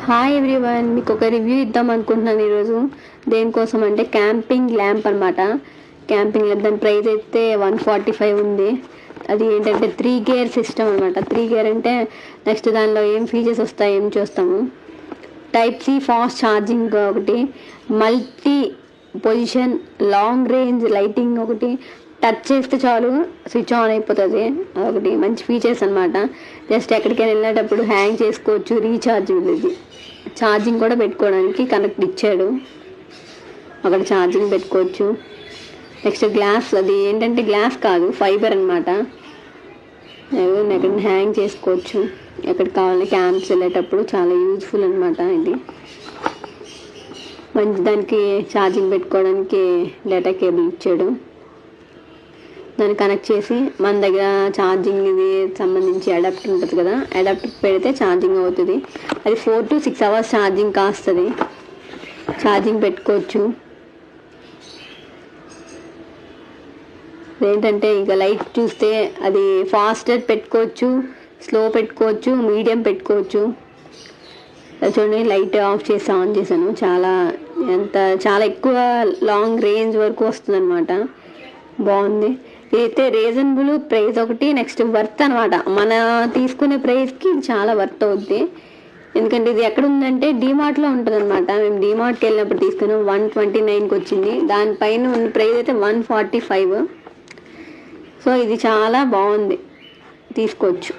Hi everyone, మీకు ఒక review ఇద్దాం అనుకుంటున్నాను ఈరోజు. దేనికోసం అంటే క్యాంపింగ్ ల్యాంప్ అనమాట. క్యాంపింగ్ ల్యాంప్ దాని ప్రైస్ అయితే 145 ఉంది. అది ఏంటంటే 3 గేర్ సిస్టమ్ అనమాట. 3 గేర్ అంటే నెక్స్ట్ దానిలో ఏం ఫీచర్స్ వస్తాయి ఏం చూస్తాము. టైప్ సి ఫాస్ట్ ఛార్జింగ్ ఒకటి, multi position long range lighting ఒకటి, టచ్ చేస్తే చాలు స్విచ్ ఆన్ అయిపోతుంది. ఒకటి మంచి ఫీచర్స్ అనమాట. జస్ట్ ఎక్కడికైనా వెళ్ళేటప్పుడు హ్యాంగ్ చేసుకోవచ్చు. రీఛార్జబుల్, ఇది ఛార్జింగ్ కూడా పెట్టుకోవడానికి కనెక్ట్ ఇచ్చాడు. అక్కడ ఛార్జింగ్ పెట్టుకోవచ్చు. నెక్స్ట్ గ్లాస్, అది ఏంటంటే గ్లాస్ కాదు ఫైబర్ అనమాట. ఎక్కడ హ్యాంగ్ చేసుకోవచ్చు. ఎక్కడికి కావాలి క్యాంప్స్ వెళ్ళేటప్పుడు చాలా యూజ్ఫుల్ అనమాట. ఇది మంచి, దానికి ఛార్జింగ్ పెట్టుకోవడానికి డేటా కేబుల్ ఇచ్చాడు. దాన్ని కనెక్ట్ చేసి మన దగ్గర ఛార్జింగ్ ఇది సంబంధించి అడాప్టర్ ఉంటుంది కదా, అడాప్టర్ పెడితే ఛార్జింగ్ అవుతుంది. అది 4 to 6 hours ఛార్జింగ్ కాస్తుంది. ఛార్జింగ్ పెట్టుకోవచ్చు. ఏంటంటే ఇక లైట్ చూస్తే అది ఫాస్టర్ పెట్టుకోవచ్చు, స్లో పెట్టుకోవచ్చు, మీడియం పెట్టుకోవచ్చు. చూడండి, లైట్ ఆఫ్ చేసి ఆన్ చేశాను. చాలా ఎక్కువ లాంగ్ రేంజ్ వరకు వస్తుంది అనమాట. బాగుంది. ఇదైతే రీజనబుల్ ప్రైస్ ఒకటి, నెక్స్ట్ వర్త్ అనమాట. మన తీసుకునే ప్రైస్కి ఇది చాలా వర్త్ అవుద్ది. ఎందుకంటే ఇది ఎక్కడ ఉందంటే డీమార్ట్లో ఉంటుంది అనమాట. మేము డీమార్ట్కి వెళ్ళినప్పుడు తీసుకున్నాం. 129కి వచ్చింది. దానిపైన ఉన్న ప్రైస్ అయితే 145. సో ఇది చాలా బాగుంది, తీసుకోవచ్చు.